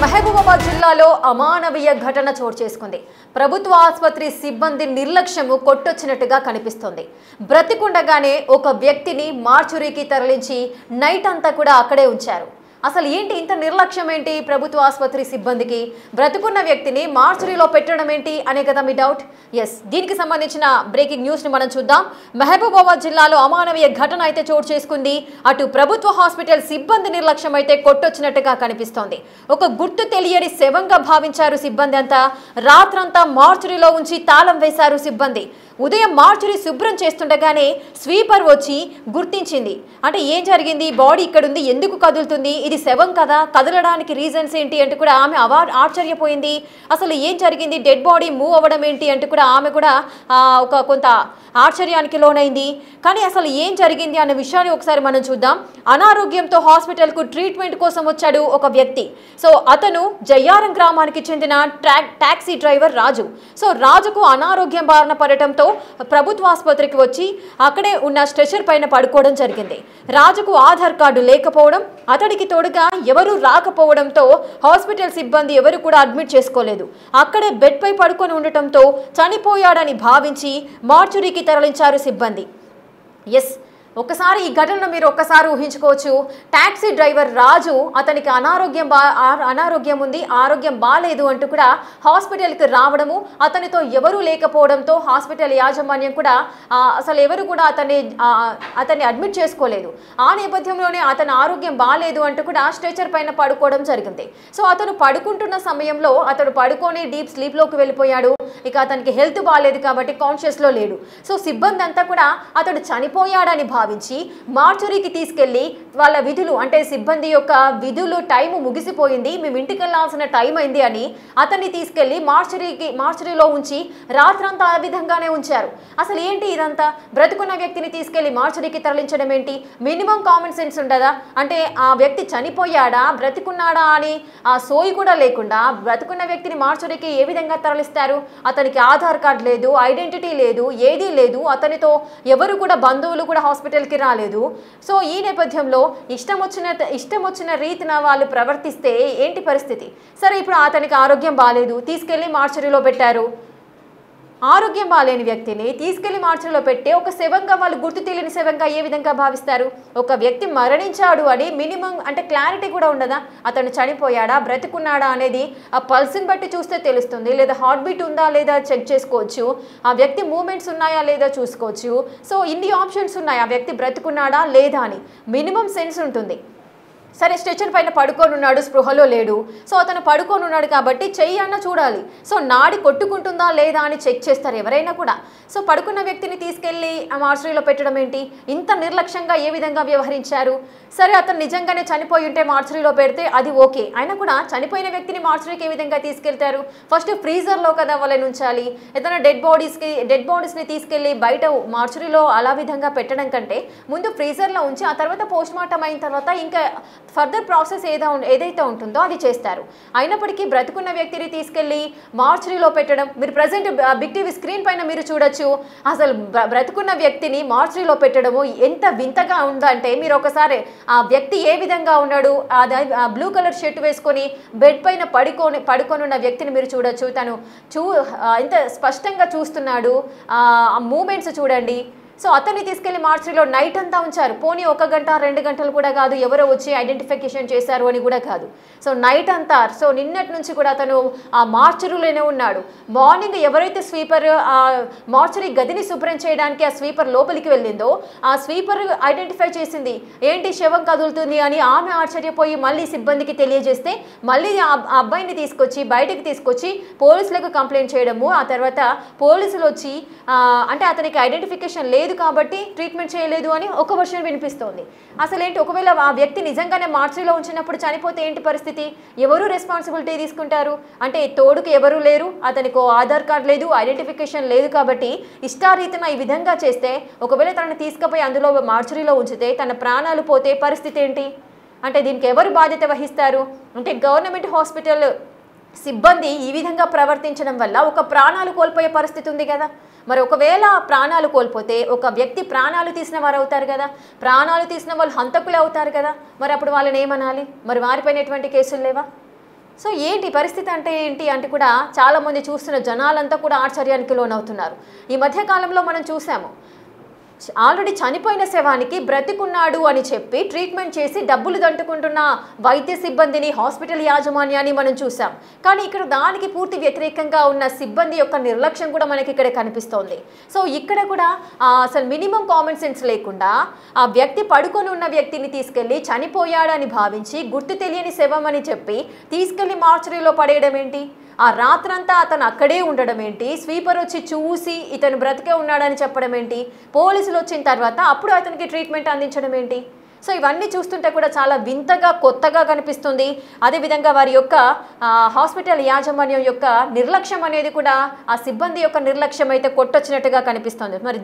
మహబూబాబాద్ జిల్లాలో అమానవీయ ఘటన చోటు చేసుకుంది. ప్రభుత్వ ఆసుపత్రి సిబ్బంది నిర్లక్ష్యము కొట్టొచ్చినట్టుగా కనిపిస్తోంది. బ్రతికుండగానే ఒక వ్యక్తిని మార్చురీకి తరలించి నైట్ అంతా కూడా అక్కడే ఉంచారు. అసలు ఏంటి ఇంత నిర్లక్ష్యం ఏంటి ప్రభుత్వ ఆసుపత్రి సిబ్బందికి? బ్రతుకున్న వ్యక్తిని మార్చురీలో పెట్టడం ఏంటి అనే కదా మీ డౌట్. ఎస్, దీనికి సంబంధించిన బ్రేకింగ్ న్యూస్ని మనం చూద్దాం. మహబూబాబాద్ జిల్లాలో అమానవీయ ఘటన అయితే చోటు చేసుకుంది. అటు ప్రభుత్వ హాస్పిటల్ సిబ్బంది నిర్లక్ష్యం అయితే కొట్టొచ్చినట్టుగా కనిపిస్తోంది. ఒక గుర్తు తెలియని శవంగా భావించారు సిబ్బంది అంతా. రాత్రంతా మార్చురీలో ఉంచి తాళం వేశారు సిబ్బంది. ఉదయం మార్చురీ శుభ్రం చేస్తుండగానే స్వీపర్ వచ్చి గుర్తించింది. అంటే ఏం జరిగింది, బాడీ ఇక్కడ ఉంది, ఎందుకు కదులుతుంది, ఇది శవం కదా, కదలడానికి రీజన్స్ ఏంటి అంటే కూడా ఆమె ఆశ్చర్యపోయింది. అసలు ఏం జరిగింది, డెడ్ బాడీ మూవ్ అవ్వడం ఏంటి అంటే కూడా ఆమె కూడా కొంత ఆశ్చర్యానికి లోనైంది. కానీ అసలు ఏం జరిగింది అనే విషయాన్ని ఒకసారి మనం చూద్దాం. అనారోగ్యంతో హాస్పిటల్కు ట్రీట్మెంట్ కోసం వచ్చాడు ఒక వ్యక్తి. సో అతను జయ్యారం గ్రామానికి చెందిన టాక్సీ డ్రైవర్ రాజు. సో రాజుకు అనారోగ్యం బారిన పడటంతో ప్రభుత్వ ఆసుపత్రికి వచ్చి అక్కడే ఉన్న స్ట్రెచర్ పైన పడుకోవడం జరిగింది. రాజుకు ఆధార్ కార్డు లేకపోవడం, అతడికి తోడుగా ఎవరూ రాకపోవడంతో హాస్పిటల్ సిబ్బంది ఎవరు కూడా అడ్మిట్ చేసుకోలేదు. అక్కడే బెడ్ పై పడుకొని ఉండటంతో చనిపోయాడని భావించి మార్చురీకి తరలించారు సిబ్బంది. ఎస్, ఒకసారి ఈ ఘటనను మీరు ఒక్కసారి ఊహించుకోవచ్చు. టాక్సీ డ్రైవర్ రాజు అతనికి అనారోగ్యం ఉంది, ఆరోగ్యం బాలేదు అంటూ కూడా హాస్పిటల్కి రావడము, అతనితో ఎవరూ లేకపోవడంతో హాస్పిటల్ యాజమాన్యం కూడా అసలు ఎవరు కూడా అతన్ని అడ్మిట్ చేసుకోలేదు. ఆ నేపథ్యంలోనే అతని ఆరోగ్యం బాలేదు అంటూ కూడా స్ట్రెచర్ పైన పడుకోవడం జరిగింది. సో అతను పడుకుంటున్న సమయంలో అతను పడుకొని డీప్ స్లీప్లోకి వెళ్ళిపోయాడు. ఇక అతనికి హెల్త్ బాగాలేదు కాబట్టి కాన్షియస్లో లేడు. సో సిబ్బంది అంతా కూడా అతడు చనిపోయాడని భావించి మార్చురీకి తీసుకెళ్లి వాళ్ళ విధులు అంటే సిబ్బంది యొక్క విధులు టైము ముగిసిపోయింది, మేము ఇంటికి వెళ్లాల్సిన టైం అయింది అని అతన్ని తీసుకెళ్లి మార్చురీలో ఉంచి రాత్రంతా ఆ విధంగానే ఉంచారు. అసలు ఏంటి ఇదంతా? బ్రతుకున్న వ్యక్తిని తీసుకెళ్లి మార్చురీకి తరలించడం ఏంటి? మినిమం కామన్ సెన్స్ ఉండదా? అంటే ఆ వ్యక్తి చనిపోయాడా బ్రతికున్నాడా అని ఆ సోయి కూడా లేకుండా బ్రతుకున్న వ్యక్తిని మార్చురీకి ఏ విధంగా తరలిస్తారు? అతనికి ఆధార్ కార్డు లేదు, ఐడెంటిటీ లేదు, ఏదీ లేదు, అతనితో ఎవరు కూడా బంధువులు కూడా హాస్పిటల్కి రాలేదు. సో ఈ నేపథ్యంలో ఇష్టం వచ్చిన రీతిన వాళ్ళు ప్రవర్తిస్తే ఏంటి పరిస్థితి? సరే, ఇప్పుడు అతనికి ఆరోగ్యం బాగాలేదు, తీసుకెళ్లి మార్చురీలో పెట్టారు. ఆరోగ్యం బాలేని వ్యక్తిని తీసుకెళ్లి మార్చురీలో పెట్టి ఒక శవంగా వాళ్ళు గుర్తు తెలియని శవంగా ఏ విధంగా భావిస్తారు? ఒక వ్యక్తి మరణించాడు అని మినిమం అంటే క్లారిటీ కూడా ఉండదా? అతను చనిపోయాడా బ్రతికున్నాడా అనేది ఆ పల్స్ని బట్టి చూస్తే తెలుస్తుంది. లేదా హార్ట్ బీట్ ఉందా లేదా చెక్ చేసుకోవచ్చు, ఆ వ్యక్తి మూమెంట్స్ ఉన్నాయా లేదా చూసుకోవచ్చు. సో ఇన్ని ఆప్షన్స్ ఉన్నాయి, ఆ వ్యక్తి బ్రతికున్నాడా లేదా అని మినిమం సెన్స్ ఉంటుంది. సరే, స్ట్రెచర్ పైన పడుకొని ఉన్నాడు, స్పృహలో లేడు. సో అతను పడుకొని ఉన్నాడు కాబట్టి చెయ్యి అన్న చూడాలి. సో నాడి కొట్టుకుంటుందా లేదా అని చెక్ చేస్తారు ఎవరైనా కూడా. సో పడుకున్న వ్యక్తిని తీసుకెళ్ళి ఆ మార్చురీలో పెట్టడం ఏంటి? ఇంత నిర్లక్ష్యంగా ఏ విధంగా వ్యవహరించారు? సరే, అతను నిజంగానే చనిపోయి ఉంటే మార్చురీలో పెడితే అది ఓకే. అయినా కూడా చనిపోయిన వ్యక్తిని మార్చురీకి ఏ విధంగా తీసుకెళ్తారు? ఫస్ట్ ఫ్రీజర్లో కదా వాళ్ళని ఉంచాలి. ఏదైనా డెడ్ బాడీస్ని తీసుకెళ్ళి బయట మార్చురీలో అలా విధంగా పెట్టడం కంటే ముందు ఫ్రీజర్లో ఉంచి ఆ తర్వాత పోస్ట్ మార్టం అయిన తర్వాత ఇంకా ఫర్దర్ ప్రాసెస్ ఏదైతే ఉంటుందో అది చేస్తారు. అయినప్పటికీ బ్రతుకున్న వ్యక్తిని తీసుకెళ్లి మార్చురీలో పెట్టడం, మీరు ప్రజెంట్ బిగ్ టీవీ స్క్రీన్ పైన మీరు చూడొచ్చు. అసలు బ్రతుకున్న వ్యక్తిని మార్చురీలో పెట్టడము ఎంత వింతగా ఉందంటే మీరు ఒకసారి ఆ వ్యక్తి ఏ విధంగా ఉన్నాడు, బ్లూ కలర్ షర్ట్ వేసుకొని బెడ్ పైన పడుకొని ఉన్న వ్యక్తిని మీరు చూడొచ్చు. తను ఎంత స్పష్టంగా చూస్తున్నాడు, ఆ మూమెంట్స్ చూడండి. సో అతన్ని తీసుకెళ్లి మార్చురీలో నైట్ అంతా ఉంచారు. పోనీ 1 గంట 2 గంటలు కూడా కాదు, ఎవరో వచ్చి ఐడెంటిఫికేషన్ చేశారు అని కూడా కాదు. సో నైట్ అంతా, సో నిన్నటి నుంచి కూడా అతను ఆ మార్చురీలోనే ఉన్నాడు. మార్నింగ్ ఎవరైతే స్వీపర్ ఆ మార్చురీ గదిని శుభ్రం చేయడానికి ఆ స్వీపర్ లోపలికి వెళ్ళిందో ఆ స్వీపర్ ఐడెంటిఫై చేసింది. ఏంటి శవం కదులుతుంది అని ఆమె ఆశ్చర్యపోయి మళ్ళీ సిబ్బందికి తెలియజేస్తే మళ్ళీ ఆ అబ్బాయిని బయటకు తీసుకొచ్చి పోలీసులకు కంప్లైంట్ చేయడము. ఆ తర్వాత పోలీసులు వచ్చి అంటే అతనికి ఐడెంటిఫికేషన్ లేదు కాబట్టి ట్రీట్మెంట్ చేయలేదు అని ఒక వర్షన్ వినిపిస్తోంది. అసలేంటి, ఒకవేళ ఆ వ్యక్తి నిజంగానే మార్చురీలో ఉంచినప్పుడు చనిపోతే ఏంటి పరిస్థితి? ఎవరు రెస్పాన్సిబిలిటీ తీసుకుంటారు? అంటే తోడుకు ఎవరు లేరు, అతనికి ఆధార్ కార్డు లేదు, ఐడెంటిఫికేషన్ లేదు కాబట్టి ఇష్టారీతిన ఈ విధంగా చేస్తే, ఒకవేళ తనని తీసుకుపోయి అందులో మార్చురీలో ఉంచితే తన ప్రాణాలు పోతే పరిస్థితి ఏంటి? అంటే దీనికి ఎవరు బాధ్యత వహిస్తారు? అంటే గవర్నమెంట్ హాస్పిటల్ సిబ్బంది ఈ విధంగా ప్రవర్తించడం వల్ల ఒక ప్రాణాలు కోల్పోయే పరిస్థితి ఉంది కదా. మరి ఒకవేళ ప్రాణాలు కోల్పోతే ఒక వ్యక్తి ప్రాణాలు తీసిన వారు అవుతారు కదా, ప్రాణాలు తీసిన వాళ్ళు హంతకులు అవుతారు కదా. మరి అప్పుడు వాళ్ళని ఏమనాలి? మరి వారిపైన ఎటువంటి కేసులు లేవా? సో ఏంటి పరిస్థితి అంటే ఏంటి అంటే కూడా చాలామంది చూస్తున్న జనాలంతా కూడా ఆశ్చర్యానికి లోనవుతున్నారు. ఈ మధ్య కాలంలో మనం చూసాము, ఆల్రెడీ చనిపోయిన శవానికి బ్రతికున్నాడు అని చెప్పి ట్రీట్మెంట్ చేసి డబ్బులు దంటుకుంటున్న వైద్య సిబ్బందిని, హాస్పిటల్ యాజమాన్యాన్ని మనం చూసాం. కానీ ఇక్కడ దానికి పూర్తి వ్యతిరేకంగా ఉన్న సిబ్బంది యొక్క నిర్లక్ష్యం కూడా మనకి ఇక్కడ కనిపిస్తోంది. సో ఇక్కడ కూడా అసలు మినిమం కామన్ సెన్స్ లేకుండా ఆ వ్యక్తి పడుకొని ఉన్న వ్యక్తిని తీసుకెళ్ళి చనిపోయాడని భావించి గుర్తు తెలియని శవం అని చెప్పి తీసుకెళ్లి మార్చరీలో పడేయడం ఏంటి? ఆ రాత్రంతా అతను అక్కడే ఉండడం ఏంటి? స్వీపర్ వచ్చి చూసి ఇతను బ్రతికే ఉన్నాడని చెప్పడం ఏంటి? పోలీసులు వచ్చిన తర్వాత అప్పుడు అతనికి ట్రీట్మెంట్ అందించడం ఏంటి? సో ఇవన్నీ చూస్తుంటే కూడా చాలా వింతగా, కొత్తగా కనిపిస్తుంది. అదేవిధంగా వారి యొక్క హాస్పిటల్ యాజమాన్యం యొక్క నిర్లక్ష్యం అనేది కూడా, ఆ సిబ్బంది యొక్క నిర్లక్ష్యం అయితే కొట్టొచ్చినట్టుగా కనిపిస్తుంది. మరి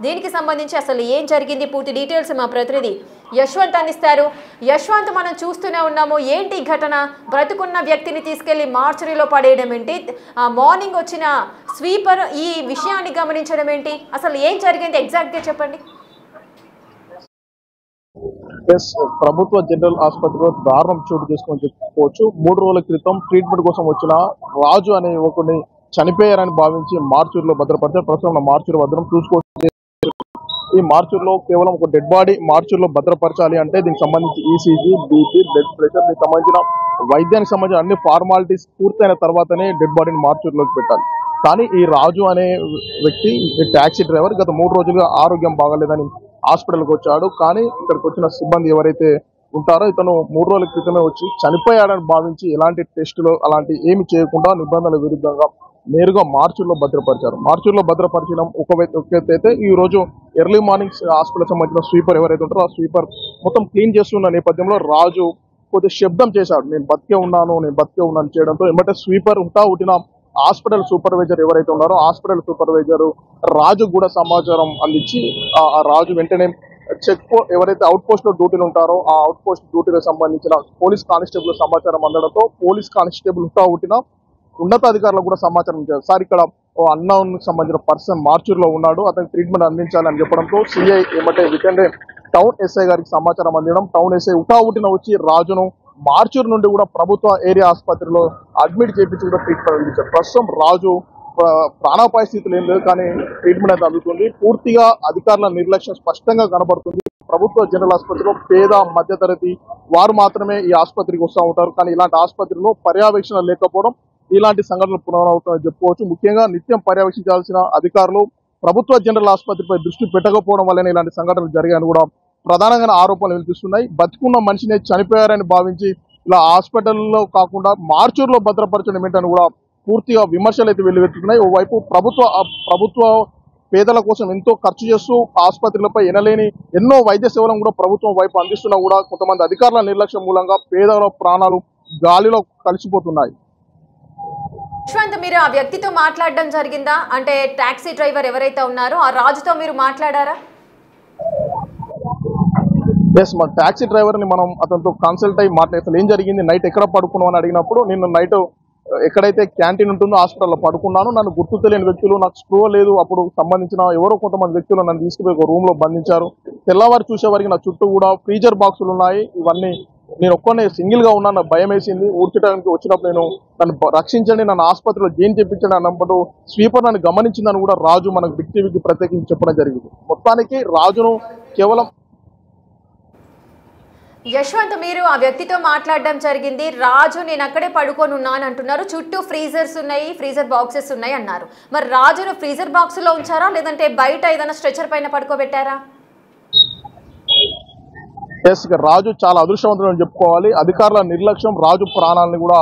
దీనికి సంబంధించి అసలు ఏం జరిగింది, పూర్తి డీటెయిల్స్ మా ప్రతినిధి యశ్వంత్ అందిస్తారు. యశ్వంత్, మనం చూస్తూనే ఉన్నాము, ఏంటి ఘటన? బ్రతుకున్న వ్యక్తిని తీసుకెళ్లి మార్చరీలో పడేయడం ఏంటి? మార్నింగ్ వచ్చిన స్వీపర్ ఈ విషయాన్ని గమనించడం ఏంటి? అసలు ఏం జరిగింది ఎగ్జాక్ట్గా చెప్పండి. ప్రభుత్వ జనరల్ ఆసుపత్రిలో దారుణం చోటు చేసుకొని చెప్పుకోవచ్చు. 3 రోజుల క్రితం ట్రీట్మెంట్ కోసం వచ్చిన రాజు అనే యువకుడిని చనిపోయారని భావించి మార్చూరులో భద్రపరిచారు. ప్రస్తుతం మార్చూరు భద్రం చూసుకోవచ్చు. ఈ మార్చూరులో కేవలం ఒక డెడ్ బాడీ మార్చూరులో భద్రపరచాలి అంటే దీనికి సంబంధించి ఈసీజీ, బీపీ, బ్లడ్ ప్రెషర్, దీనికి సంబంధించిన వైద్యానికి సంబంధించిన అన్ని ఫార్మాలిటీస్ పూర్తయిన తర్వాతనే డెడ్ బాడీని మార్చూరులోకి పెట్టాలి. కానీ ఈ రాజు అనే వ్యక్తి ట్యాక్సీ డ్రైవర్ గత 3 రోజులుగా ఆరోగ్యం బాగాలేదని హాస్పిటల్కి వచ్చాడు. కానీ ఇక్కడికి వచ్చిన సిబ్బంది ఎవరైతే ఉంటారో ఇతను 3 రోజుల క్రితమే వచ్చి చనిపోయాడని భావించి ఎలాంటి టెస్టులు అలాంటి ఏమి చేయకుండా నిబంధనల విరుద్ధంగా నేరుగా మార్చూరులో భద్రపరిచారు. మార్చూరులో భద్రపరిచడం ఒక అయితే ఈ రోజు ఎర్లీ మార్నింగ్ హాస్పిటల్ సంబంధించిన స్వీపర్ ఎవరైతే ఉంటారో ఆ స్వీపర్ మొత్తం క్లీన్ చేస్తున్న నేపథ్యంలో రాజు కొద్దిగా శబ్దం చేశాడు, నేను బతికే ఉన్నాను చేయడంతో ఎమ్మటే స్వీపర్ ఉట్టిన హాస్పిటల్ సూపర్వైజర్ ఎవరైతే ఉన్నారో హాస్పిటల్ సూపర్వైజర్ రాజు కూడా సమాచారం అందించి ఆ రాజు వెంటనే ఎవరైతే అవుట్ పోస్ట్ లో డ్యూటీలు ఉంటారో ఆ అవుట్ పోస్ట్ డ్యూటీలకు సంబంధించిన పోలీస్ కానిస్టేబుల్ సమాచారం అందడంతో పోలీస్ కానిస్టేబుల్ ఉట్టిన ఉన్నతాధికారులకు కూడా సమాచారం ఇచ్చారు. సార్, ఇక్కడ అన్నౌన్ సంబంధించిన పర్సన్ మార్చూరులో ఉన్నాడు, అతనికి ట్రీట్మెంట్ అందించాలని చెప్పడంతో సిఐ ఏమంటే వెంటనే టౌన్ ఎస్ఐ గారికి సమాచారం అందించడం, టౌన్ ఎస్ఐ ఉట్టిన వచ్చి రాజును మార్చూరు నుండి కూడా ప్రభుత్వ ఏరియా ఆసుపత్రిలో అడ్మిట్ చేయించి కూడా ట్రీట్మెంట్ అందించారు. ప్రస్తుతం రాజు ప్రాణాపాయ స్థితిలో ఏం లేదు, కానీ ట్రీట్మెంట్ అయితే అందుతుంది. పూర్తిగా అధికారుల నిర్లక్ష్యం స్పష్టంగా కనబడుతుంది. ప్రభుత్వ జనరల్ ఆసుపత్రిలో పేద మధ్యతరగతి వారు మాత్రమే ఈ ఆసుపత్రికి వస్తూ ఉంటారు. కానీ ఇలాంటి ఆసుపత్రిలో పర్యవేక్షణ లేకపోవడం ఇలాంటి సంఘటనలు పునరావృతమని చెప్పుకోవచ్చు. ముఖ్యంగా నిత్యం పర్యవేక్షించాల్సిన అధికారులు ప్రభుత్వ జనరల్ ఆసుపత్రిపై దృష్టి పెట్టకపోవడం వల్లనే ఇలాంటి సంఘటనలు జరిగాయని కూడా ప్రధానంగా ఆరోపణలు వినిపిస్తున్నాయి. బతికున్న మనిషిని చనిపోయారని భావించి ఇలా హాస్పిటల్లో కాకుండా మార్చూరులో భద్రపరచడం ఏంటని కూడా పూర్తిగా విమర్శలు అయితే వెల్లువెత్తుతున్నాయి. ఓవైపు ప్రభుత్వ పేదల కోసం ఎంతో ఖర్చు చేస్తూ ఆసుపత్రులపై ఎనలేని ఎన్నో వైద్య సేవలను కూడా ప్రభుత్వం వైపు అందిస్తున్నా కూడా కొంతమంది అధికారుల నిర్లక్ష్యం మూలంగా పేదల ప్రాణాలు గాలిలో కలిసిపోతున్నాయి. యశ్వంత్, మీరు ఆ వ్యక్తితో మాట్లాడడం జరిగిందా? అంటే టాక్సీ డ్రైవర్ ఎవరైతే ఉన్నారో ఆ రాజుతో మీరు మాట్లాడారా? మా టాక్సీ డ్రైవర్ని మనం అతనితో కన్సల్ట్ అయ్యి మాట్లాడే ఏం జరిగింది, నైట్ ఎక్కడ పడుకున్నావు అని అడిగినప్పుడు నేను నైట్ ఎక్కడైతే క్యాంటీన్ ఉంటుందో హాస్పిటల్లో పడుకున్నాను, నన్ను గుర్తు తెలియని వ్యక్తులు, నాకు స్పృహ లేదు, అప్పుడు సంబంధించిన ఎవరో కొంతమంది వ్యక్తులు నన్ను తీసుకుపోయి ఒక రూమ్ లో బంధించారు. తెల్లవారు చూసేవారికి నా చుట్టూ కూడా ఫ్రీజర్ బాక్సులు ఉన్నాయి. ఇవన్నీ నేను ఒక్కనే సింగిల్ గా ఉన్నా, నాకు భయం వేసింది. ఊడ్చడానికి వచ్చినప్పుడు నన్ను రక్షించండి, నన్ను ఆసుపత్రిలో జైన్ చేయించండి అన్నప్పుడు స్వీపర్ నన్ను గమనించిందని కూడా రాజు మనకు బిగ్ టీవీకి ప్రత్యేకించి చెప్పడం జరిగింది. మొత్తానికి రాజును కేవలం యశ్వంత్, మీరు ఆ వ్యక్తితో మాట్లాడడం జరిగింది. రాజు నేను అక్కడే పడుకొని ఉన్నాను అంటున్నారు, చుట్టూ ఫ్రీజర్స్ ఉన్నాయి, ఫ్రీజర్ బాక్సెస్ ఉన్నాయి అన్నారు. మరి రాజును ఫ్రీజర్ బాక్స్ లో ఉంచారా, లేదంటే బయట ఏదైనా స్ట్రెచర్ పైన పడుకోబెట్టారా? రాజు చాలా అదృష్టవంతుడు అని చెప్పుకోవాలి. అధికారుల నిర్లక్ష్యం రాజు ప్రాణాలను కూడా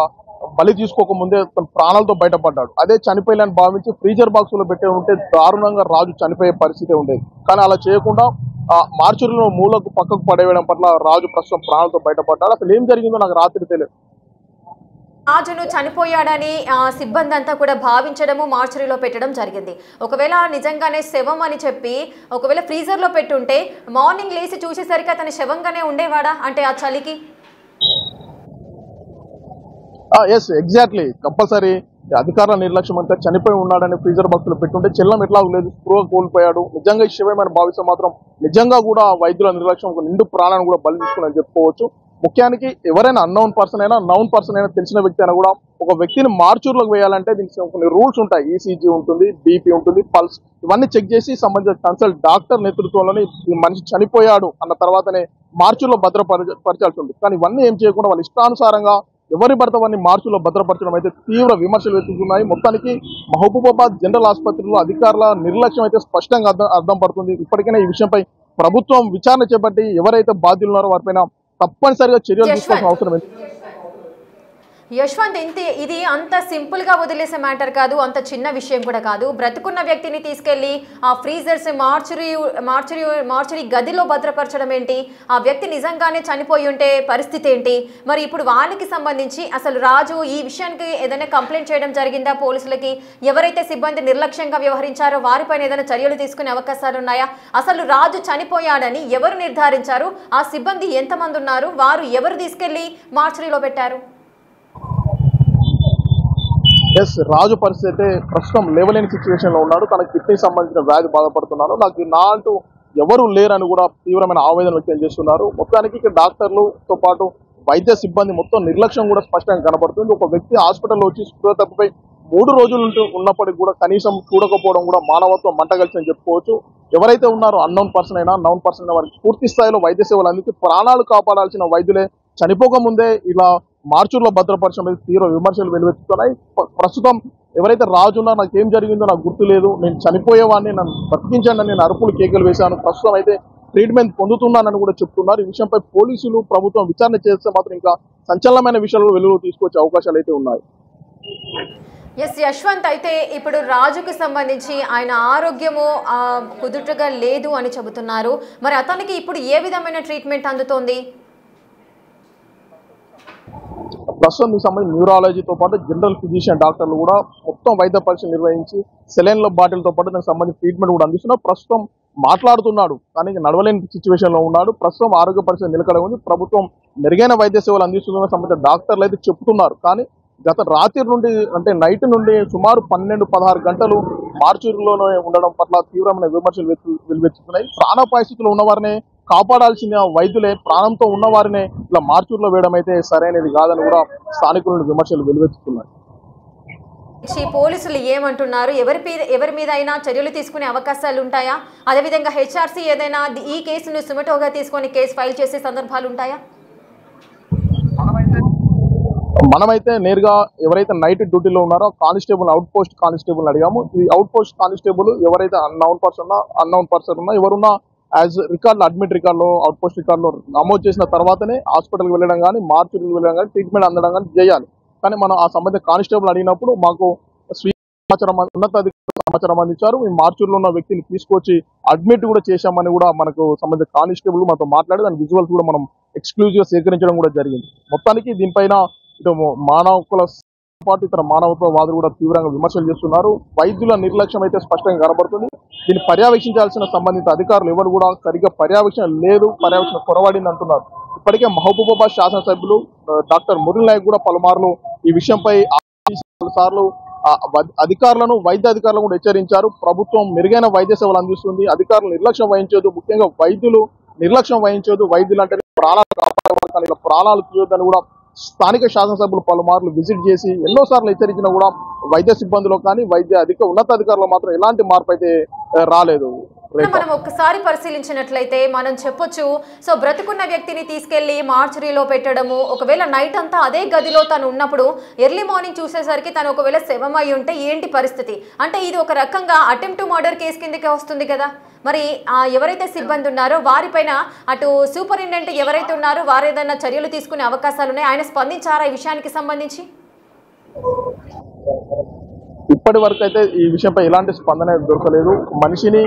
బలి తీసుకోకముందే తన ప్రాణాలతో బయటపడ్డాడు. అదే చనిపోయాలని భావించి ఫ్రీజర్ బాక్స్ లో పెట్టే ఉంటే దారుణంగా రాజు చనిపోయే పరిస్థితి ఉండేది. కానీ అలా చేయకుండా మార్చూరులో మూలకు పక్కకు పడేయడం పట్ల రాజు ప్రస్తుతం ప్రాణాలతో బయటపడ్డాడు. అసలు ఏం జరిగిందో నాకు రాత్రి తెలియదు. రాజును చనిపోయాడని సిబ్బంది అంతా కూడా భావించడము, మార్చరీలో పెట్టడం జరిగింది. ఒకవేళ నిజంగానే శవం అని చెప్పి ఒకవేళ ఫ్రీజర్లో పెట్టుంటే మార్నింగ్ లేచి చూసేసరికి అతని శవంగానే ఉండేవాడా? అంటే ఆ చలికి ఎగ్జాక్ట్లీ కంపల్సరీ అధికారుల నిర్లక్ష్యం అంతా చనిపోయి ఉన్నాడని ఫ్రీజర్ బాక్స్ లో పెట్టుంటే చెల్లం ఎట్లా లేదు, స్పృహ కోల్పోయాడు. నిజంగా ఈ శవమైన భావిస్తే మాత్రం నిజంగా కూడా వైద్యుల నిర్లక్ష్యం నిండు ప్రాణాన్ని కూడా బలి తీసుకుని చెప్పుకోవచ్చు. ముఖ్యానికి ఎవరైనా అన్నౌన్ పర్సన్ అయినా నౌన్ పర్సన్ అయినా తెలిసిన వ్యక్తి అయినా కూడా ఒక వ్యక్తిని మార్చూర్లోకి వేయాలంటే దీనికి కొన్ని రూల్స్ ఉంటాయి. ఈసీజీ ఉంటుంది, బీపీ ఉంటుంది, పల్స్ ఇవన్నీ చెక్ చేసి సంబంధించిన కన్సల్ట్ డాక్టర్ నేతృత్వంలోనే ఈ మనిషి చనిపోయాడు అన్న తర్వాతనే మార్చూర్లో భద్రపరచాల్సి ఉంది. కానీ ఇవన్నీ ఏం చేయకుండా వాళ్ళ ఇష్టానుసారంగా ఎవరి పడితే వారిని మార్చులో భద్రపరచడం అయితే తీవ్ర విమర్శలు వెతుకుతున్నాయి. మొత్తానికి మహబూబాబాద్ జనరల్ ఆసుపత్రిలో అధికారుల నిర్లక్ష్యం అయితే స్పష్టంగా అర్థం పడుతుంది. ఇప్పటికైనా ఈ విషయంపై ప్రభుత్వం విచారణ చేపట్టి ఎవరైతే బాధ్యులు ఉన్నారో వారిపైన తప్పనిసరిగా చర్యలు తీసుకోవాల్సిన అవసరం ఉంది. యశ్వంత్, ఇది అంత సింపుల్ గా వదిలేసే మ్యాటర్ కాదు, అంత చిన్న విషయం కూడా కాదు. బ్రతుకున్న వ్యక్తిని తీసుకెళ్లి ఆ ఫ్రీజర్స్ మార్చురీ గదిలో భద్రపరచడం ఏంటి? ఆ వ్యక్తి నిజంగానే చనిపోయి ఉంటే పరిస్థితి ఏంటి? మరి ఇప్పుడు వాళ్ళకి సంబంధించి అసలు రాజు ఈ విషయానికి ఏదైనా కంప్లైంట్ చేయడం జరిగిందా పోలీసులకి? ఎవరైతే సిబ్బంది నిర్లక్ష్యంగా వ్యవహరించారో వారిపైన ఏదైనా చర్యలు తీసుకునే అవకాశాలు ఉన్నాయా? అసలు రాజు చనిపోయాడని ఎవరు నిర్ధారించారు? ఆ సిబ్బంది ఎంతమంది ఉన్నారు? వారు ఎవరు తీసుకెళ్లి మార్చురీలో పెట్టారు? రాజు పరిస్థితి అయితే ప్రస్తుతం లేవలేని సిచ్యువేషన్ లో ఉన్నాడు. తనకు కిడ్నీ సంబంధించిన వ్యాధి బాధపడుతున్నాడు. నా అంటూ ఎవరు లేరని కూడా తీవ్రమైన ఆవేదన వ్యక్తం చేస్తున్నారు. మొత్తానికి ఇక్కడ డాక్టర్లతో పాటు వైద్య సిబ్బంది మొత్తం నిర్లక్ష్యం కూడా స్పష్టంగా కనబడుతుంది. ఒక వ్యక్తి హాస్పిటల్లో వచ్చి స్పృహ తప్పిపై 3 రోజులు ఉన్నప్పటికీ కూడా కనీసం చూడకపోవడం కూడా మానవత్వం మంటగలిసి అని చెప్పుకోవచ్చు. ఎవరైతే ఉన్నారో అన్నౌన్ పర్సన్ అయినా నౌన్ పర్సన్ అయినా వారికి పూర్తి స్థాయిలో వైద్య సేవలు అందించి ప్రాణాలు కాపాడాల్సిన వైద్యులే చనిపోకముందే ఇలా మార్చూర్లో భద్రపరచడం తీవ్ర విమర్శలు వెలువెత్తుతున్నాయి. ప్రస్తుతం ఎవరైతే రాజు ఉన్నారో నాకేం జరిగిందో నాకు గుర్తు లేదు, నేను చనిపోయేవాడిని, నన్ను బతికించండి, నేను అరుపులు కేకలు వేశాను, ప్రస్తుతం అయితే ట్రీట్మెంట్ పొందుతున్నానని కూడా చెప్తున్నారు. ఈ విషయంపై పోలీసులు ప్రభుత్వం విచారణ చేస్తే మాత్రం ఇంకా సంచలనమైన విషయాలు వెలుగు తీసుకొచ్చే అవకాశాలు అయితే ఉన్నాయి. యశ్వంత్, అయితే ఇప్పుడు రాజుకి సంబంధించి ఆయన ఆరోగ్యము కుదుటగా లేదు అని చెబుతున్నారు. మరి అతనికి ఇప్పుడు ఏ విధమైన ట్రీట్మెంట్ అందుతోంది? ప్రస్తుతం ఈ సంబంధించి న్యూరాలజీతో పాటు జనరల్ ఫిజిషియన్ డాక్టర్లు కూడా మొత్తం వైద్య పరీక్షలు నిర్వహించి సెలైన్ల బాటిల్తో పాటు దానికి సంబంధించి ట్రీట్మెంట్ కూడా అందిస్తున్నారు. ప్రస్తుతం మాట్లాడుతున్నాడు కానీ నడవలేని సిచ్యువేషన్ లో ఉన్నాడు. ప్రస్తుతం ఆరోగ్య పరిస్థితి నిలకడ ఉంది. ప్రభుత్వం మెరుగైన వైద్య సేవలు అందిస్తుందని సంబంధించిన డాక్టర్లు అయితే చెప్తున్నారు. కానీ గత రాత్రి నుండి అంటే నైట్ నుండి సుమారు 12-16 గంటలు మార్చూరులోనే ఉండడం పట్ల తీవ్రమైన విమర్శలు వెలువెత్తుతున్నాయి. ప్రాణాపాయ స్థితిలో ఉన్నవారినే కాపాడాల్సిన వైద్యులే ప్రాణంతో ఉన్నవారినే ఇలా మార్చూరులో వేయడం అయితే సరైనది కాదని కూడా స్థానికులను విమర్శలు వెలువెత్తుతున్నాయి. పోలీసులు ఏమంటున్నారు? ఎవరి మీద అయినా చర్యలు తీసుకునే అవకాశాలు ఉంటాయా? అదేవిధంగా హెచ్ఆర్సీ ఏదైనా ఈ కేసును సుమటోగా తీసుకొని కేసు ఫైల్ చేసే సందర్భాలు ఉంటాయా? మనమైతే నేరుగా ఎవరైతే నైట్ డ్యూటీలో ఉన్నారో కానిస్టేబుల్ అవుట్ పోస్ట్ కానిస్టేబుల్ అడిగాము. ఈ అవుట్ పోస్ట్ కానిస్టేబుల్ ఎవరైతే అన్నౌన్ పర్సన్ ఉన్నా ఎవరున్నా యాజ్ రికార్డులో అడ్మిట్ రికార్డులో అవుట్ పోస్ట్ రికార్డులో నమోదు చేసిన తర్వాతనే హాస్పిటల్కి వెళ్ళడం కానీ మార్చురీకి వెళ్ళడం కానీ ట్రీట్మెంట్ అందడం కానీ చేయాలి. కానీ మనం ఆ సంబంధిత కానిస్టేబుల్ అడిగినప్పుడు మాకు ఉన్నతాధికారులు సమాచారం అందించారు. ఈ మార్చూరులో ఉన్న వ్యక్తిని తీసుకొచ్చి అడ్మిట్ కూడా చేశామని కూడా మనకు సంబంధిత కానిస్టేబుల్ మాతో మాట్లాడి దాని విజువల్స్ కూడా మనం ఎక్స్క్లూజివ్ గా సేకరించడం కూడా జరిగింది. మొత్తానికి దీనిపైన ఇటు మానవకుల పాటు ఇతర మానవత్వవాదులు కూడా తీవ్రంగా విమర్శలు చేస్తున్నారు. వైద్యుల నిర్లక్ష్యం అయితే స్పష్టంగా కనబడుతుంది. దీన్ని పర్యవేక్షించాల్సిన సంబంధిత అధికారులు ఎవరు కూడా సరిగ్గా పర్యవేక్షణ లేదు, పర్యవేక్షణ కొరవడింది అంటున్నారు. ఇప్పటికే మహబూబాబాద్ శాసనసభ్యులు డాక్టర్ మురళి నాయక్ కూడా పలుమార్లు ఈ విషయంపై సార్లు అధికారులను వైద్య అధికారులను కూడా హెచ్చరించారు. ప్రభుత్వం మెరుగైన వైద్య సేవలు అందిస్తుంది, అధికారులు నిర్లక్ష్యం వహించదు, ముఖ్యంగా వైద్యులు నిర్లక్ష్యం వహించదు. వైద్యులు అంటే ప్రాణాలు కాపాడేవాళ్ళు కానీ ఇలా ప్రాణాలు తీయొద్దని కూడా స్థానిక శాసనసభ్యులు పలుమార్లు విజిట్ చేసి ఎన్నోసార్లు హెచ్చరించినా కూడా వైద్య సిబ్బందిలో కానీ వైద్య ఉన్నతాధికారులు మాత్రం ఎలాంటి మార్పు అయితే రాలేదు. మనం ఒక్కసారి పరిశీలించినట్లయితే మనం చెప్పొచ్చు, సో బ్రతుకున్న వ్యక్తిని తీసుకెళ్లి మార్చురీలో పెట్టడము, ఒకవేళ నైట్ అంతా అదే గదిలో తను ఉన్నప్పుడు ఎర్లీ మార్నింగ్ చూసేసరికి తను ఒకవేళ శవమై ఉంటే ఏంటి పరిస్థితి? అంటే ఇది ఒక రకంగా అటెంప్ట్ టు మర్డర్ కేసు కిందకే వస్తుంది కదా. మరి ఎవరైతే సిబ్బంది ఉన్నారో వారిపైన అటు సూపరింటెండెంట్ ఎవరైతే ఉన్నారో వారు ఏదైనా చర్యలు తీసుకునే అవకాశాలు ఉన్నాయి? ఆయన స్పందించారా ఈ విషయానికి సంబంధించి? ఇప్పటి వరకు అయితే ఈ విషయంపై ఎలాంటి స్పందన దొరకలేదు. మనిషిని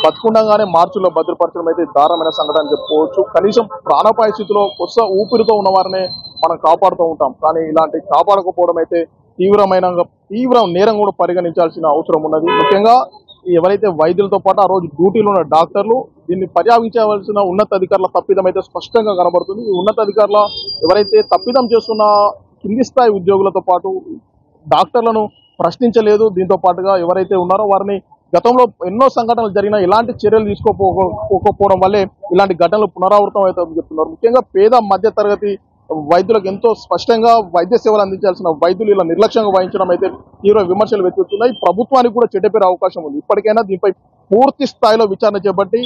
బతుకుండగానే మార్చుల్లో భద్రపరచడం అయితే దారుణమైన సంఘటన చెప్పుకోవచ్చు. కనీసం ప్రాణాపాయ స్థితిలో కొత్త ఊపిరితో ఉన్నవారినే మనం కాపాడుతూ ఉంటాం. కానీ ఇలాంటి కాపాడకపోవడం అయితే తీవ్ర నేరం కూడా పరిగణించాల్సిన అవసరం ఉన్నది. ముఖ్యంగా ఎవరైతే వైద్యులతో పాటు ఆ రోజు డ్యూటీలో ఉన్న డాక్టర్లు దీన్ని పర్యవేక్షించవలసిన ఉన్నతాధికారుల తప్పిదం అయితే స్పష్టంగా కనబడుతుంది. ఈ ఉన్నతాధికారుల ఎవరైతే తప్పిదం చేస్తున్న కింది స్థాయి ఉద్యోగులతో పాటు డాక్టర్లను ప్రశ్నించలేదు. దీంతో పాటుగా ఎవరైతే ఉన్నారో వారిని గతంలో ఎన్నో సంఘటనలు జరిగినా ఇలాంటి చర్యలు తీసుకోకపోవడం వల్లే ఇలాంటి ఘటనలు పునరావృతం అవుతాయని చెప్తున్నారు. ముఖ్యంగా పేద మధ్య తరగతి వైద్యులకు ఎంతో స్పష్టంగా వైద్య సేవలు అందించాల్సిన వైద్యులు ఇలా నిర్లక్ష్యంగా వహించడం అయితే తీవ్ర విమర్శలు వెతుకుతున్నాయి. ప్రభుత్వానికి కూడా చెడ్డపేరే అవకాశం ఉంది. ఇప్పటికైనా దీనిపై పూర్తి స్థాయిలో విచారణ చేపట్టి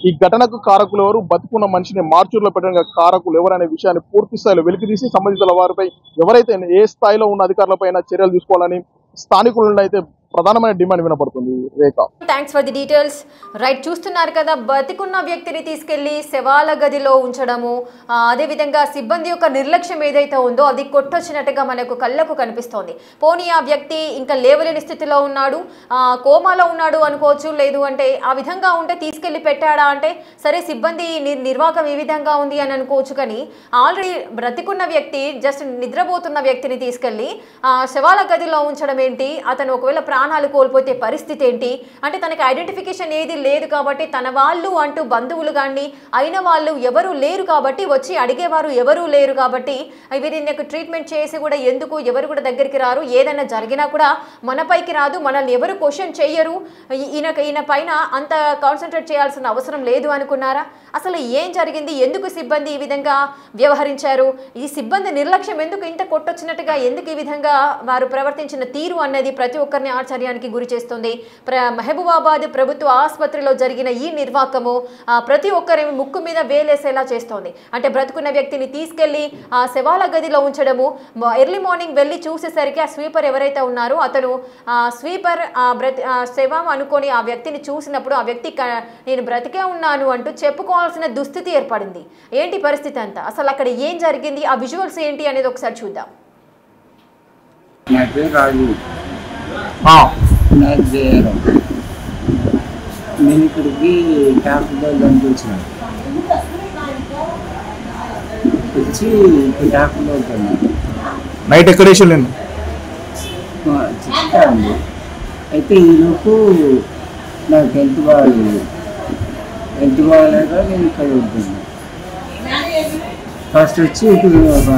ఈ ఘటనకు కారకులు ఎవరు, బతుకున్న మనిషిని మార్చూరులో పెట్టడానికి కారకులు ఎవరనే విషయాన్ని పూర్తి స్థాయిలో వెలికితీసి సంబంధిత వారిపై ఎవరైతే ఏ స్థాయిలో ఉన్న అధికారులపైన చర్యలు తీసుకోవాలని స్థానికుల నుండి అయితే ప్రధానమైన డిమాండ్ వినపడుతుంది. Rekha, thanks for the details. Right, చూస్తున్నారు కదా, బతికున్న వ్యక్తిని తీసుకెళ్లి శవాల గదిలో ఉంచడము, అదేవిధంగా సిబ్బంది యొక్క నిర్లక్ష్యం ఏదైతే ఉందో అది కొట్టొచ్చినట్టుగా మనకు కళ్ళకు కనిపిస్తోంది. పోనీ ఆ వ్యక్తి ఇంకా లేవలేని స్థితిలో ఉన్నాడు, కోమాలో ఉన్నాడు అనుకోవచ్చు, లేదు అంటే ఆ విధంగా ఉంటే తీసుకెళ్లి పెట్టాడా అంటే సరే సిబ్బంది నిర్వాహకం ఏ విధంగా ఉంది అని అనుకోవచ్చు. కానీ ఆల్రెడీ బ్రతికున్న వ్యక్తి, జస్ట్ నిద్రపోతున్న వ్యక్తిని తీసుకెళ్లి శవాల గదిలో ఉంచడం ఏంటి? అతను ఒకవేళ ప్రాణాలు కోల్పోతే పరిస్థితి ఏంటి అంటే తనకి ఐడెంటిఫికేషన్ ఏది లేదు కాబట్టి తన వాళ్ళు అంటూ బంధువులు కానీ అయిన వాళ్ళు ఎవరు లేరు కాబట్టి వచ్చి అడిగేవారు ఎవరూ లేరు కాబట్టి వీరిని ట్రీట్మెంట్ చేసి కూడా ఎందుకు ఎవరు కూడా దగ్గరికి రారు, ఏదైనా జరిగినా కూడా మనపైకి రాదు, మనల్ని ఎవరు క్వశ్చన్ చెయ్యరు, ఈయన పైన అంత కాన్సన్ట్రేట్ చేయాల్సిన అవసరం లేదు అనుకున్నారా? అసలు ఏం జరిగింది, ఎందుకు సిబ్బంది ఈ విధంగా వ్యవహరించారు, ఈ సిబ్బంది నిర్లక్ష్యం ఎందుకు ఇంత కొట్టొచ్చినట్టుగా ఎందుకు ఈ విధంగా వారు ప్రవర్తించిన తీరు అన్నది ప్రతి ఒక్కరిని ఆశ్చర్యానికి గురి చేస్తుంది. మహబూబాబాద్ ప్రభుత్వ ఆసుపత్రిలో జరిగిన ఈ నిర్వాకము ప్రతి ఒక్కరి ముక్కు మీద వేలేసేలా చేస్తోంది. అంటే బ్రతుకున్న వ్యక్తిని తీసుకెళ్లి ఆ శవాల గదిలో ఉంచడము, ఎర్లీ మార్నింగ్ వెళ్ళి చూసేసరికి ఆ స్వీపర్ ఎవరైతే ఉన్నారో అతను స్వీపర్ శవం అనుకొని ఆ వ్యక్తిని చూసినప్పుడు ఆ వ్యక్తి నేను బ్రతికే ఉన్నాను అంటూ చెప్పుకోవాల్సిన దుస్థితి ఏర్పడింది. ఏంటి పరిస్థితి అంతా, అసలు అక్కడ ఏం జరిగింది, ఆ విజువల్స్ ఏంటి అనేది ఒకసారి చూద్దాం. నేను ఇక్కడికి డాక్టర్ దానికి వచ్చినాను, వచ్చి డాక్టర్ వెళ్తున్నాను. నైట్ ఎక్కడ వేసాను చెప్తానండి. అయితే ఈలోపు నాకు హెల్త్ బాగాలేదు, హెల్త్ బాగాలేక నేను ఇక్కడ వెళ్తున్నాను. ఫస్ట్ వచ్చి ఇప్పుడు ఒక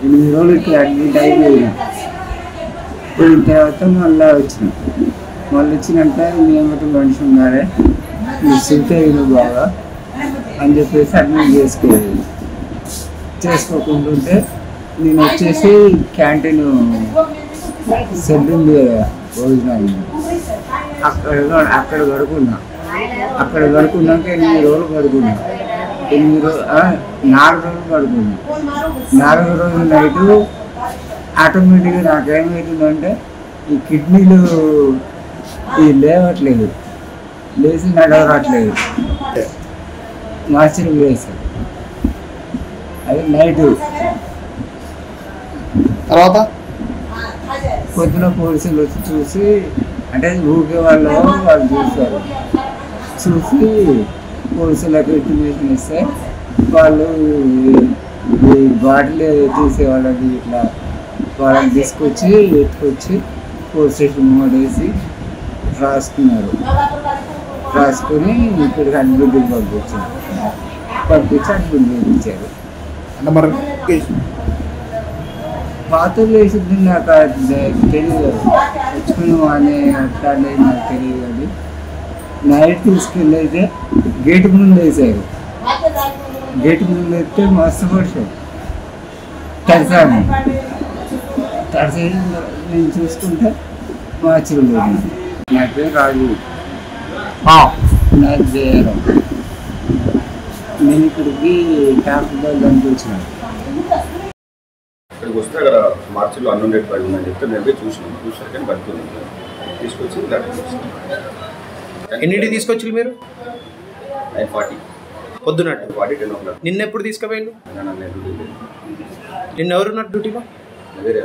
8 రోజులకి అడ్మిట్ అయిపోయినా, పోయిన తర్వాత మళ్ళీ వచ్చినాక మేమటి మనిషి ఉన్నారే మీరు సింతేను బాగా అని చెప్పేసి అడ్మిట్ చేసుకోకుంటుంటే నేను వచ్చేసి క్యాంటీన్ సెడ్ ఉంది కదా భోజనాలు, అక్కడ గడుకున్నాక 8 రోజులు గడుకున్నా. 4 రోజులు గడుకున్నా. 4వ రోజు నైటు ఆటోమేటిక్గా నాకేమవుతుందంటే ఈ కిడ్నీలు లేవట్లేదు, లేచి నడవట్లేదు, మార్చిలు వేసారు. అది నైటు. తర్వాత పొద్దున పోలీసులు వచ్చి చూసి, అంటే ఊరికే వాళ్ళు చూసి పోలీసులకు ఇంటిమేషన్ ఇస్తే వాళ్ళు ఈ బాటిల్ తీసేవాళ్ళకి ఇట్లా వాళ్ళని తీసుకొచ్చి ఎత్తుకొచ్చి పోలీస్ స్టేషన్ వేసి రాసుకొని ఇక్కడికి అడ్మిట్ పంపించి అడ్మిట్ చేయించారు. అంటే మరి పాత్రలు వేసింది నాకు తెలియదు, తెచ్చుకుని అనే అట్లా నాకు తెలియదు. కానీ నైట్ తీసుకెళ్ళి అయితే గేటు ముందు వేసారు, గేటు ముందు వేస్తే మస్తు పడిచారు. తడిసాను, తడిసి నేను చూసుకుంటే మార్చిలో నా పేరు రాజు, నాకు జయరాం. నేను ఇక్కడికి డాక్టర్ దానికి వచ్చినాను. ఇక్కడికి వస్తే అక్కడ మార్చిలో అన్నుండేట్ పడి ఉందని చెప్తే నేను చూసాను కానీ బతుకుంది తీసుకొచ్చి ఎన్నింటి తీసుకొచ్చి మీరు 9:40 పొద్దున 10 o'clock. నిన్న ఎప్పుడు తీసుకుపోయిండు? నిన్న ఎవరున్నారు డ్యూటీలో? వేరే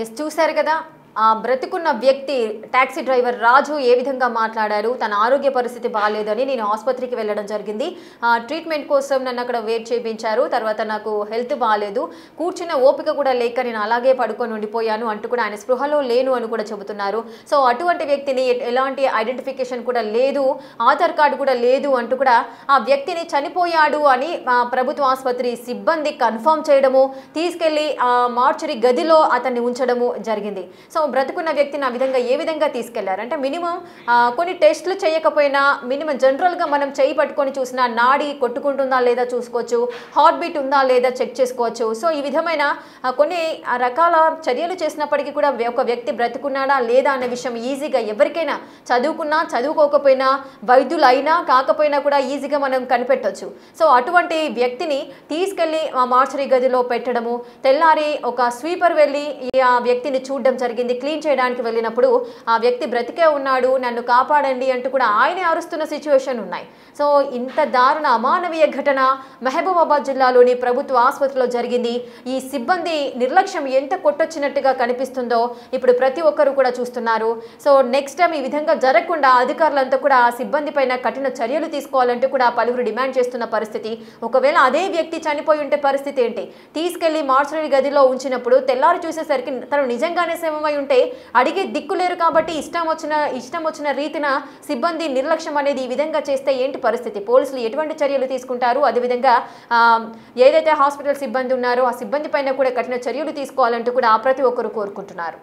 ఎస్, చూశారు కదా ఆ బ్రతికున్న వ్యక్తి టాక్సీ డ్రైవర్ రాజు ఏ విధంగా మాట్లాడారు. తన ఆరోగ్య పరిస్థితి బాగాలేదని నేను ఆసుపత్రికి వెళ్ళడం జరిగింది, ట్రీట్మెంట్ కోసం నన్ను అక్కడ వెయిట్ చేయించారు, తర్వాత నాకు హెల్త్ బాగాలేదు, కూర్చున్న ఓపిక కూడా లేక నేను అలాగే పడుకొని ఉండిపోయాను అంటూ కూడా ఆయన స్పృహలో లేను అని కూడా చెబుతున్నారు. సో అటువంటి వ్యక్తిని ఎలాంటి ఐడెంటిఫికేషన్ కూడా లేదు, ఆధార్ కార్డు కూడా లేదు అంటూ కూడా ఆ వ్యక్తిని చనిపోయాడు అని ప్రభుత్వ ఆసుపత్రి సిబ్బంది కన్ఫర్మ్ చేయడము, తీసుకెళ్లి మార్చురీ గదిలో అతన్ని ఉంచడము జరిగింది. సో బ్రతుకున్న వ్యక్తిని ఆ విధంగా ఏ విధంగా తీసుకెళ్లారు అంటే మినిమం కొన్ని టెస్టులు చేయకపోయినా మినిమం జనరల్గా మనం చేయి పట్టుకొని చూసినా నాడి కొట్టుకుంటుందా లేదా చూసుకోవచ్చు, హార్ట్ బీట్ ఉందా లేదా చెక్ చేసుకోవచ్చు. సో ఈ విధమైన కొన్ని రకాల చర్యలు చేసినప్పటికీ కూడా ఒక వ్యక్తి బ్రతుకున్నాడా లేదా అనే విషయం ఈజీగా ఎవరికైనా చదువుకున్నా చదువుకోకపోయినా వైద్యులు అయినా కాకపోయినా కూడా ఈజీగా మనం కనిపెట్టవచ్చు. సో అటువంటి వ్యక్తిని తీసుకెళ్లి ఆ మార్చరీ గదిలో పెట్టడము, తెల్లారి ఒక స్వీపర్ వెళ్ళి ఆ వ్యక్తిని చూడడం జరిగింది. క్లీన్ చేయడానికి వెళ్ళినప్పుడు ఆ వ్యక్తి బ్రతికే ఉన్నాడు, నన్ను కాపాడండి అంటూ కూడా ఆయనే అరుస్తున్న సిచ్యువేషన్ ఉన్నాయి. సో ఇంత దారుణ అమానవీయ ఘటన మహబూబాబాద్ జిల్లాలోని ప్రభుత్వ ఆసుపత్రిలో జరిగింది. ఈ సిబ్బంది నిర్లక్ష్యం ఎంత కొట్టొచ్చినట్టుగా కనిపిస్తుందో ఇప్పుడు ప్రతి ఒక్కరు కూడా చూస్తున్నారు. సో నెక్స్ట్ టైం ఈ విధంగా జరగకుండా అధికారులంతా కూడా ఆ సిబ్బంది పైన కఠిన చర్యలు తీసుకోవాలంటూ కూడా పలువురు డిమాండ్ చేస్తున్న పరిస్థితి. ఒకవేళ అదే వ్యక్తి చనిపోయి ఉంటే పరిస్థితి ఏంటి? తీసుకెళ్లి మార్చరీ గదిలో ఉంచినప్పుడు తెల్లారి చూసేసరికి తను నిజంగానే శవమై ఉంటే అడిగే దిక్కు లేరు. కాబట్టి ఇష్టం వచ్చిన రీతిన సిబ్బంది నిర్లక్ష్యం అనేది ఈ విధంగా చేస్తే ఏంటి పరిస్థితి? పోలీసులు ఎటువంటి చర్యలు తీసుకుంటారు? అదేవిధంగా ఏదైతే హాస్పిటల్ సిబ్బంది ఉన్నారో ఆ సిబ్బంది పైన కూడా కఠిన చర్యలు తీసుకోవాలంటూ కూడా ప్రతి ఒక్కరు కోరుకుంటున్నారు.